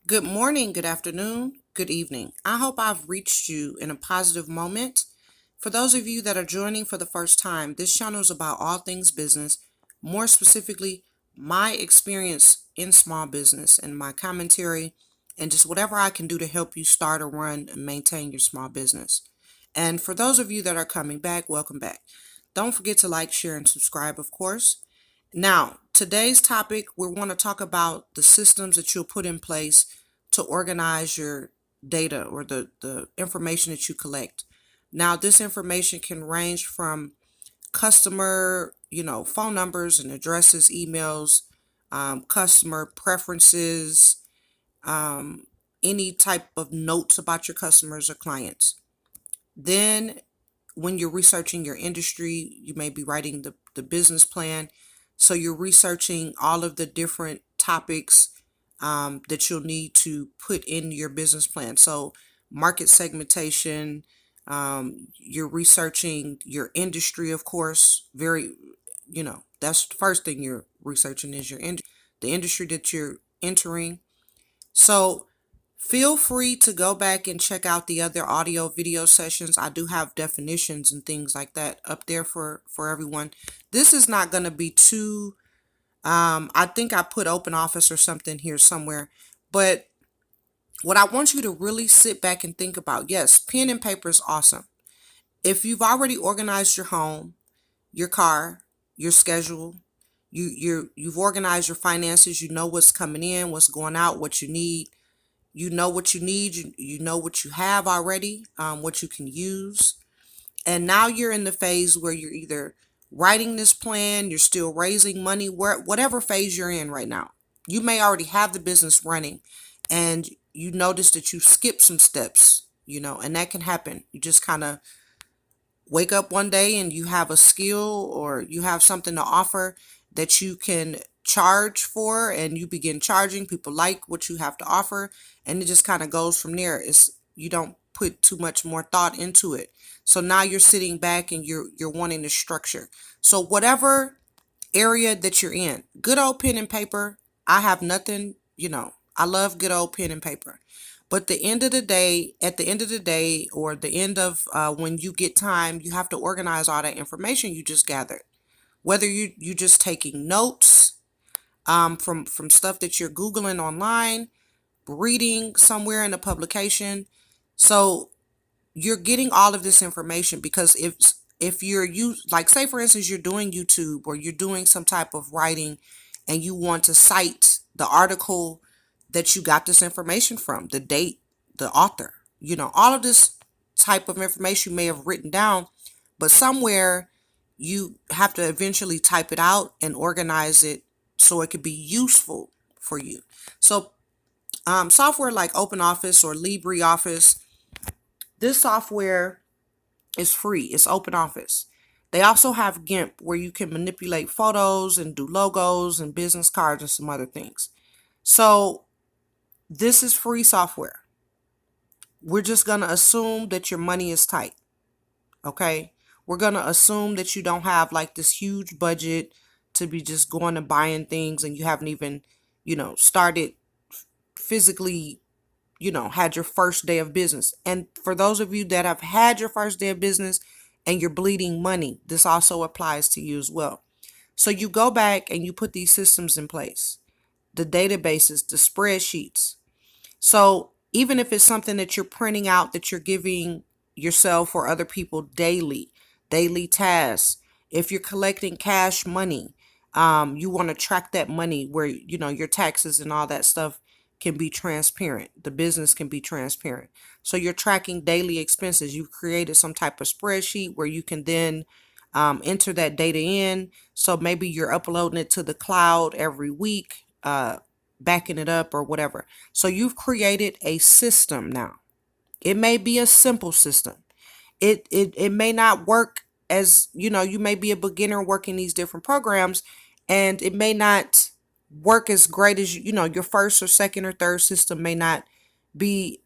Good morning, good afternoon, good evening. I hope I've reached you in a positive moment. For those of you that are joining for the first time, this channel is about all things business, more specifically, my experience in small business and my commentary, and just whatever I can do to help you start or run and maintain your small business. And for those of you that are coming back, welcome back. Don't forget to like, share, and subscribe, of course. Now, today's topic, we want to talk about the systems that you'll put in place to organize your data or the information that you collect. Now, this information can range from customer, phone numbers and addresses, emails, customer preferences, um, any type of notes about your customers or clients. Then, when you're researching your industry, you may be writing the business plan. So you're researching all of the different topics that you'll need to put in your business plan. So market segmentation, you're researching your industry, of course, that's the first thing you're researching is the industry that you're entering. So feel free to go back and check out the other audio video sessions. I do have definitions and things like that up there for everyone. This is not going to be too I think I put open office or something here somewhere, but what I want you to really sit back and think about, yes, pen and paper is awesome. If you've already organized your home, your car, your schedule, you've organized your finances, you know what's coming in, what's going out, what you need. You know what you need, you know what you have already, what you can use. And now you're in the phase where you're either writing this plan, you're still raising money, whatever phase you're in right now. You may already have the business running and you notice that you skipped some steps, and that can happen. You just kind of wake up one day and you have a skill or you have something to offer that you can charge for, and you begin charging. People like what you have to offer, and it just kind of goes from there. You don't put too much more thought into it. So now you're sitting back and you're wanting to structure. So whatever area that you're in, good old pen and paper. I have nothing, I love good old pen and paper. But at the end of the day, or the end of when you get time, you have to organize all that information you just gathered. Whether you just taking notes from stuff that you're Googling online, reading somewhere in a publication. So you're getting all of this information because if like, say for instance, you're doing YouTube or you're doing some type of writing and you want to cite the article that you got this information from, the date, the author, all of this type of information you may have written down, but somewhere you have to eventually type it out and organize it so it could be useful for you. So software like OpenOffice or LibreOffice, this software is free. It's OpenOffice. They also have GIMP where you can manipulate photos and do logos and business cards and some other things. So this is free software. We're just going to assume that your money is tight. Okay? We're going to assume that you don't have like this huge budget to be just going and buying things, and you haven't even, started physically, had your first day of business. And for those of you that have had your first day of business and you're bleeding money, this also applies to you as well. So you go back and you put these systems in place, the databases, the spreadsheets. So even if it's something that you're printing out that you're giving yourself or other people daily tasks, if you're collecting cash money, you want to track that money where, your taxes and all that stuff can be transparent. The business can be transparent. So you're tracking daily expenses. You've created some type of spreadsheet where you can then enter that data in. So maybe you're uploading it to the cloud every week, backing it up or whatever. So you've created a system now. It may be a simple system. It may not work as, you may be a beginner working these different programs, and it may not work as great as, your first or second or third system may not be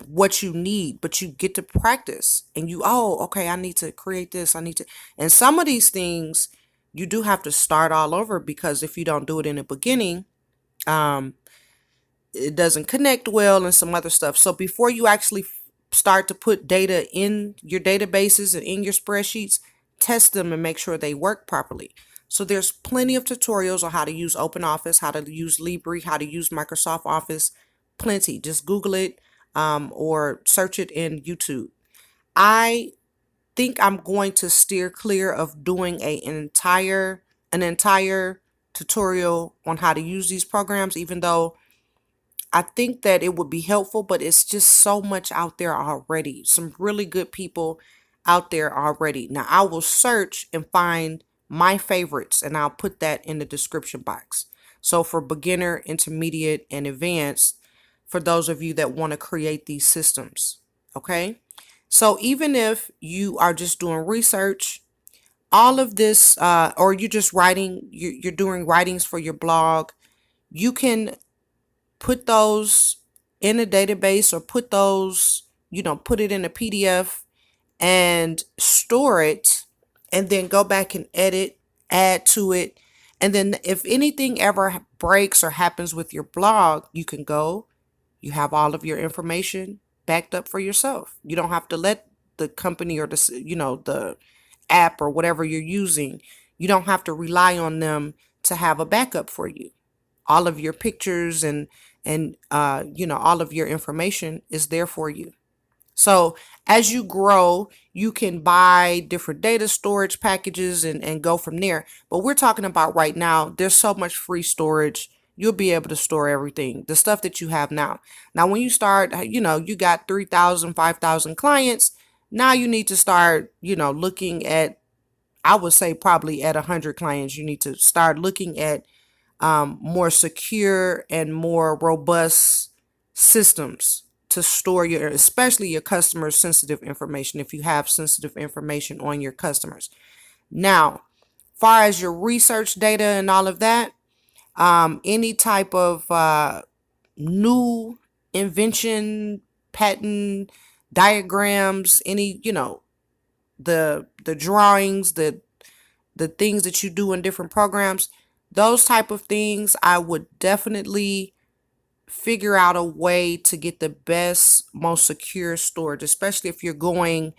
what you need, but you get to practice and okay, I need to create this. And some of these things you do have to start all over, because if you don't do it in the beginning, um, it doesn't connect well and some other stuff. So before you actually start to put data in your databases and in your spreadsheets, test them and make sure they work properly. So there's plenty of tutorials on how to use OpenOffice, how to use Libre, how to use Microsoft Office. Plenty. Just Google it or search it in YouTube. I think I'm going to steer clear of doing an entire tutorial on how to use these programs, even though I think that it would be helpful, but it's just so much out there already. Some really good people out there already. Now, I will search and find my favorites, and I'll put that in the description box. So for beginner, intermediate, and advanced, for those of you that want to create these systems, okay? So even if you are just doing research, all of this, or you're just writing, you're doing writings for your blog, you can put those in a database or put those, put it in a PDF and store it, and then go back and edit, add to it. And then if anything ever breaks or happens with your blog, you can go, you have all of your information backed up for yourself. You don't have to let the company or the app or whatever you're using, you don't have to rely on them to have a backup for you. All of your pictures and all of your information is there for you. So as you grow, you can buy different data storage packages and go from there. But we're talking about right now, there's so much free storage. You'll be able to store everything, the stuff that you have now. Now, when you start, you got 3,000, 5,000 clients. Now you need to start, looking at, I would say probably at 100 clients, you need to start looking at more secure and more robust systems to store especially your customers' sensitive information, if you have sensitive information on your customers. Now, far as your research data and all of that, any type of new invention, patent, diagrams, any, the drawings, the things that you do in different programs, those type of things, I would definitely figure out a way to get the best, most secure storage, especially if you're going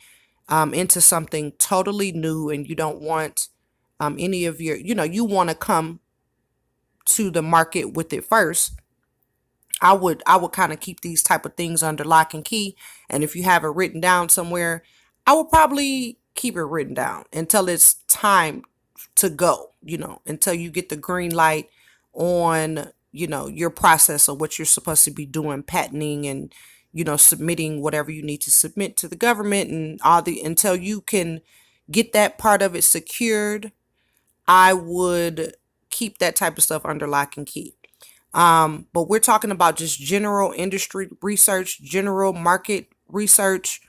into something totally new and you don't want any of your, you want to come to the market with it first. I would kind of keep these type of things under lock and key. And if you have it written down somewhere, I would probably keep it written down until it's time to go, until you get the green light on, your process of what you're supposed to be doing, patenting and, submitting whatever you need to submit to the government and until you can get that part of it secured, I would keep that type of stuff under lock and key. But we're talking about just general industry research, general market research,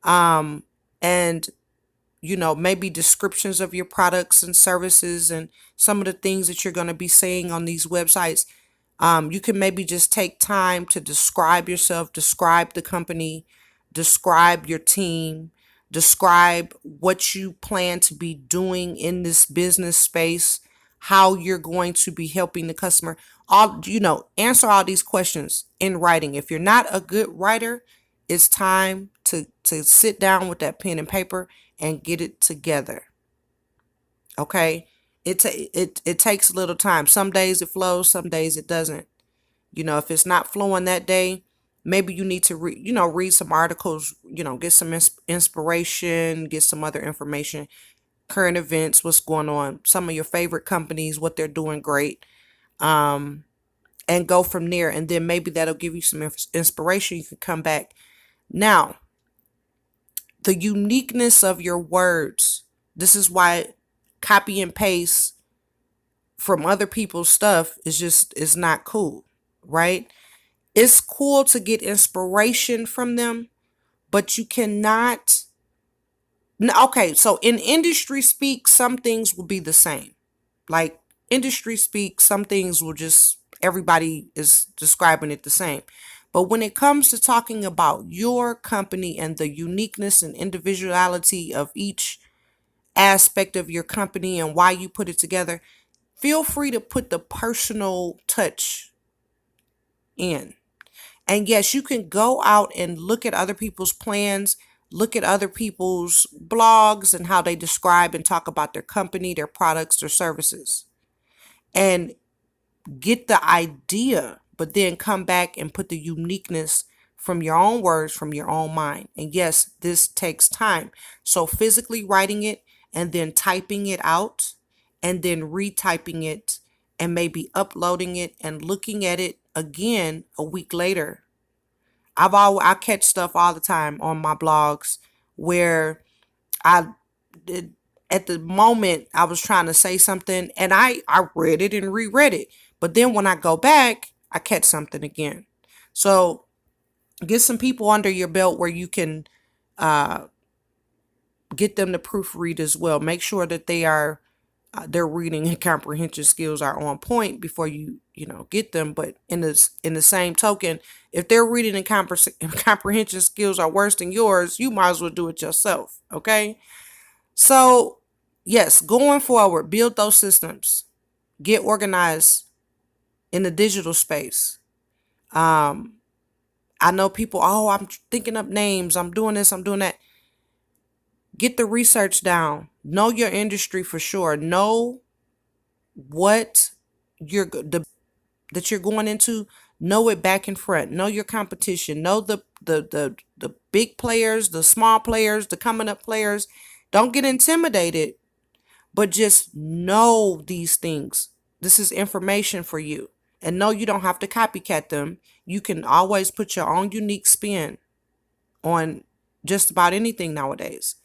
and maybe descriptions of your products and services and some of the things that you're going to be saying on these websites. You can maybe just take time to describe yourself, describe the company, describe your team, describe what you plan to be doing in this business space, how you're going to be helping the customer. Answer all these questions in writing. If you're not a good writer, it's time to sit down with that pen and paper and get it together. Okay? It takes a little time. Some days it flows, some days it doesn't. If it's not flowing that day, maybe you need to read some articles, get some inspiration, get some other information, current events, what's going on, some of your favorite companies, what they're doing great, and go from there. And then maybe that'll give you some inspiration. You can come back. Now, the uniqueness of your words. This is why copy and paste from other people's stuff is not cool, right? It's cool to get inspiration from them, but you cannot. Okay, so in industry speak, some things will be the same. Like industry speak, some things will just, everybody is describing it the same. But when it comes to talking about your company and the uniqueness and individuality of each aspect of your company and why you put it together, feel free to put the personal touch in. And yes, you can go out and look at other people's plans, look at other people's blogs and how they describe and talk about their company, their products, their services, and get the idea, but then come back and put the uniqueness from your own words, from your own mind. And yes, this takes time. So physically writing it and then typing it out and then retyping it and maybe uploading it and looking at it again a week later. I catch stuff all the time on my blogs where I did, at the moment I was trying to say something and I read it and reread it. But then when I go back, I catch something again. So get some people under your belt where you can get them to proofread as well. Make sure that their reading and comprehension skills are on point before you get them. But in the same token, if their reading and comprehension skills are worse than yours, you might as well do it yourself. Okay. So yes, going forward, build those systems, get organized in the digital space. I know people, oh, I'm thinking up names, I'm doing this, I'm doing that. Get the research down. Know your industry for sure. Know what that you're going into. Know it back and front. Know your competition. Know the big players, the small players, the coming up players. Don't get intimidated, but just know these things. This is information for you. And no, you don't have to copycat them. You can always put your own unique spin on just about anything nowadays.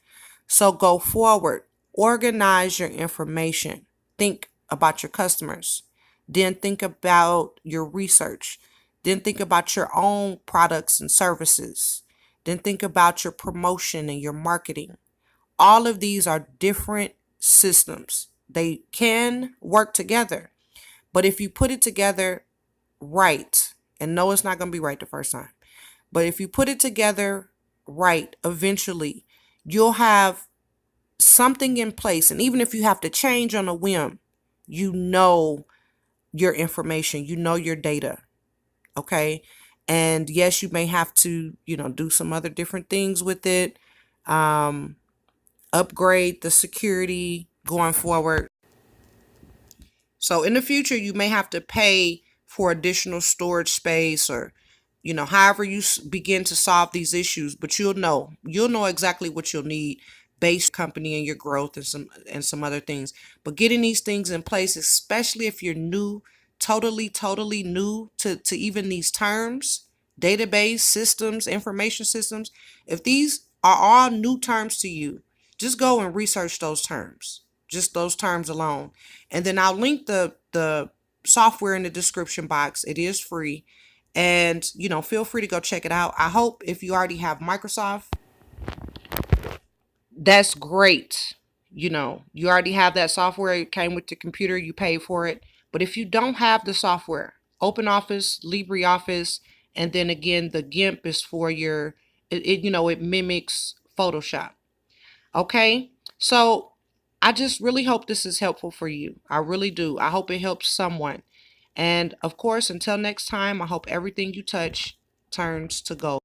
So go forward, organize your information, think about your customers, then think about your research, then think about your own products and services, then think about your promotion and your marketing. All of these are different systems. They can work together, but if you put it together right, and no, it's not going to be right the first time, but if you put it together right, eventually you'll have something in place. And even if you have to change on a whim, you know your information, you know your data. Okay. And yes, you may have to, do some other different things with it. Upgrade the security going forward. So in the future, you may have to pay for additional storage space or, however you begin to solve these issues, but you'll know exactly what you'll need based company and your growth and some other things. But getting these things in place, especially if you're new, totally new to even these terms, database systems, information systems, if these are all new terms to you, just go and research those terms, just those terms alone. And then I'll link the software in the description box. It is free. And, feel free to go check it out. I hope if you already have Microsoft, that's great. You already have that software. It came with the computer. You paid for it. But if you don't have the software, OpenOffice, LibreOffice, and then again, the GIMP is for it mimics Photoshop. Okay. So I just really hope this is helpful for you. I really do. I hope it helps someone. And of course, until next time, I hope everything you touch turns to gold.